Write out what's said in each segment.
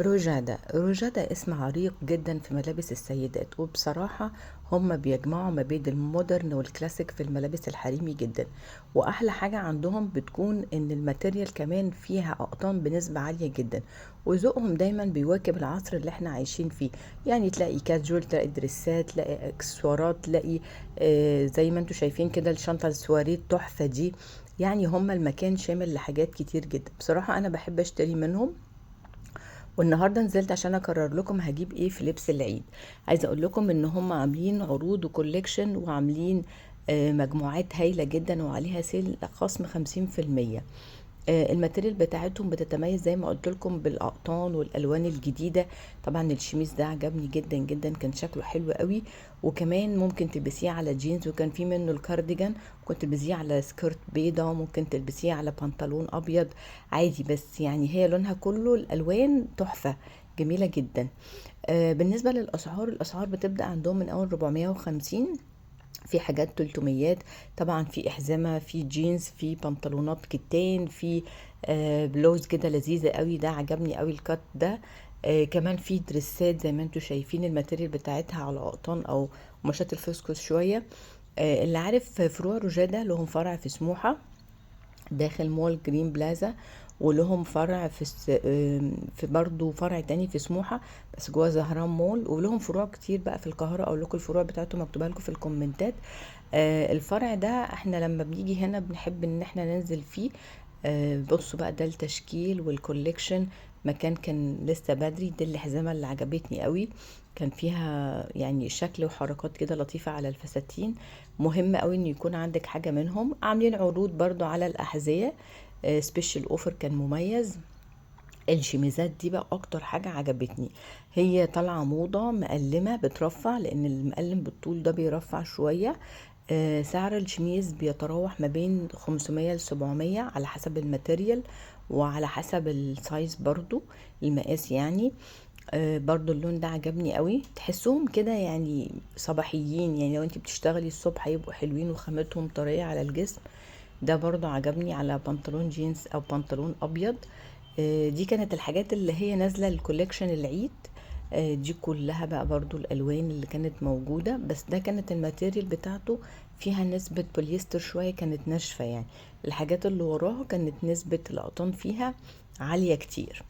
روجادا اسم عريق جدا في ملابس السيدات، وبصراحة هم بيجمعوا ما بين المودرن والكلاسيك في الملابس الحريمي جدا. واحلى حاجة عندهم بتكون ان الماتيريال كمان فيها اقطان بنسبة عالية جدا، وذوقهم دايما بيواكب العصر اللي احنا عايشين فيه. يعني تلاقي كاجوال، تلاقي دريسات، تلاقي اكسسوارات، تلاقي زي ما انتوا شايفين كده الشنطة السواري التحفة دي. يعني هم المكان شامل لحاجات كتير جدا، بصراحة انا بحب اشتري منهم. والنهارده نزلت عشان اكرر لكم هجيب ايه في لبس العيد. عايزه اقول لكم ان هم عاملين عروض وكوليكشن، وعاملين مجموعات هايله جدا، وعليها سيل خصم 50%. الماتيريال بتاعتهم بتتميز زي ما قلت لكم بالاقطان والالوان الجديده. طبعا الشميز ده عجبني جدا جدا، كان شكله حلو قوي. وكمان ممكن تلبسيه على جينز، وكان في منه الكارديجان ممكن تلبسيه على سكيرت بيضة، وممكن تلبسيه على بنطلون ابيض عادي. بس يعني هي لونها كله الالوان تحفه، جميله جدا. بالنسبه للاسعار، الاسعار بتبدا عندهم من اول 450، في حاجات 300. طبعا في احزمه، في جينز، في بنطلونات كتان، في بلوز كده لذيذه قوي، ده عجبني قوي الكات ده. كمان في دريسات زي ما انتوا شايفين، الماتيريال بتاعتها على قطن او قماشات الفسكوس شويه. اللي عارف فروع روجادا لهم فرع في سموحه داخل مول جرين بلازا، ولهم فرع في برضو فرع تاني في سموحة بس جوه زهران مول، ولهم فروع كتير بقى في القاهرة. اقول لكم الفروع بتاعتهم مكتوبة لكم في الكومنتات. الفرع ده احنا لما بنيجي هنا بنحب ان احنا ننزل فيه. بصوا بقى ده التشكيل والكوليكشن، مكان كان لسه بدري. دي الحزمة اللي عجبتني قوي، كان فيها يعني شكل وحركات كده لطيفة على الفساتين. مهم قوي ان يكون عندك حاجة منهم. عاملين عروض برضو على الأحذية، سبيشال اوفر كان مميز. الشميزات دي بقى اكتر حاجة عجبتني، هي طالعة موضة مقلمة بترفع، لان المقلم بالطول ده بيرفع شوية. سعر الشميز بيتراوح ما بين 500 ل 700 على حسب الماتيريال، وعلى حسب السايز برضو، المقاس يعني. برضو اللون ده عجبني قوي، تحسهم كده يعني صباحيين، يعني لو انت بتشتغلي الصبح يبقوا حلوين وخامتهم طرية على الجسم. ده برضو عجبني على بنطلون جينز او بنطلون ابيض. دي كانت الحاجات اللي هي نازلة الكوليكشن العيد. دي كلها بقى برضو الالوان اللي كانت موجودة، بس ده كانت الماتيريال بتاعته فيها نسبة بوليستر شوية، كانت ناشفة يعني. الحاجات اللي وراها كانت نسبة القطن فيها عالية كتير.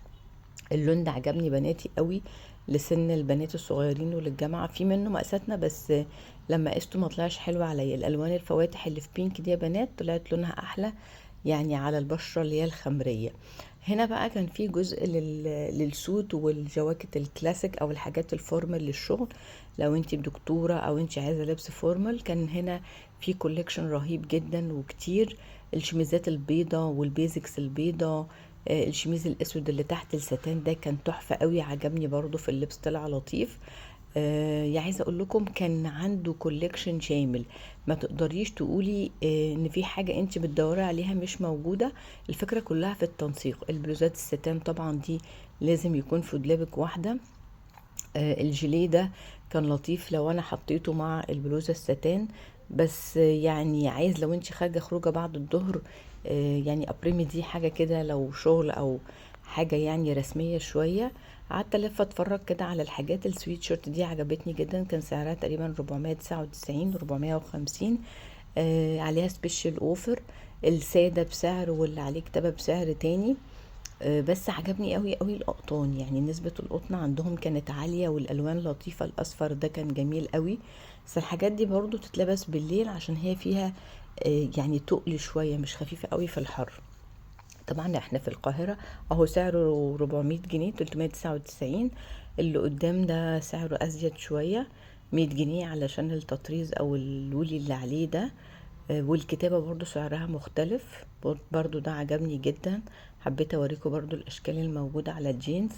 اللون ده عجبني بناتي قوي، لسن البنات الصغيرين وللجامعة، في منه مقاساتنا بس لما قسته ما طلعش حلو عليا. الالوان الفواتح اللي في بينك دي يا بنات طلعت لونها احلى يعني على البشرة اللي هي الخمرية. هنا بقى كان في جزء للسوت والجواكت الكلاسيك او الحاجات الفورمال للشغل. لو انت دكتورة او انت عايزة لبس فورمال، كان هنا في كوليكشن رهيب جدا وكتير. الشميزات البيضة والبيزكس البيضة، الشميز الاسود اللي تحت الستان ده كان تحفة قوي، عجبني برضو في اللبس، طلع لطيف. يعني عايزه اقول لكم كان عنده كوليكشن شامل، ما تقدريش تقولي ان في حاجه انت بتدوري عليها مش موجوده. الفكره كلها في التنسيق. البلوزات الستان طبعا دي لازم يكون في دولابك واحده. الجيليه ده كان لطيف لو انا حطيته مع البلوزه الستان، بس يعني عايز لو انت خارجه خروجه بعد الظهر، يعني ابريمي دي حاجه كده لو شغل او حاجه يعني رسميه شويه. قعدت الف اتفرج كده على الحاجات. السويت شيرت دي عجبتني جدا، كان سعرها تقريبا 499 450. عليها سبيشال اوفر، الساده بسعر واللي عليه كتابه بسعر تاني. بس عجبني قوي قوي القطان، يعني نسبة القطن عندهم كانت عالية، والالوان لطيفة، الاصفر ده كان جميل قوي. بس الحاجات دي برضو تتلبس بالليل عشان هي فيها يعني تقل شوية، مش خفيفة قوي في الحر. طبعا احنا في القاهرة اهو سعره 400 جنيه، 399. اللي قدام ده سعره ازيد شوية، 100 جنيه علشان التطريز او الولي اللي عليه ده. والكتابة برضو سعرها مختلف، برضو ده عجبني جدا. حبيت اوريكم برضو الاشكال الموجودة على الجينز.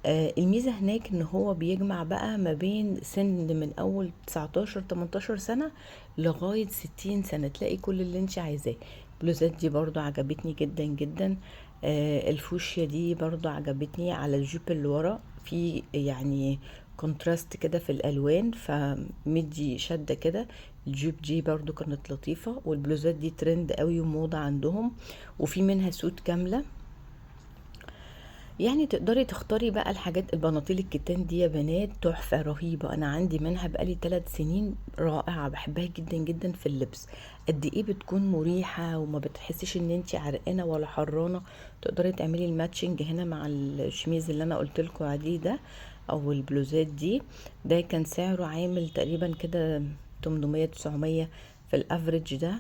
الميزة هناك ان هو بيجمع بقى ما بين سن من اول 19 18 سنة لغاية 60 سنة، تلاقي كل اللي انت عايزاه. البلوزات دي برضو عجبتني جدا جدا. الفوشيا دي برضو عجبتني على الجيب اللي ورا، في يعني كونتراست كده في الالوان، فمدي شدة كده. الجيب دي برضو كانت لطيفة، والبلوزات دي ترند قوي وموضة عندهم، وفي منها سوت كاملة. يعني تقدري تختاري بقى الحاجات. البناطيل الكتان دي يا بنات تحفة رهيبة، انا عندي منها بقالي 3 سنين، رائعة، بحبها جدا جدا في اللبس. قد ايه بتكون مريحة وما بتحسيش ان انتي عرقانة ولا حرانة. تقدري تعملي الماتشنج هنا مع الشميز اللي انا قلتلكوا عليه ده، او البلوزات دي. ده كان سعره عامل تقريبا كده 800 900 في الافريج ده.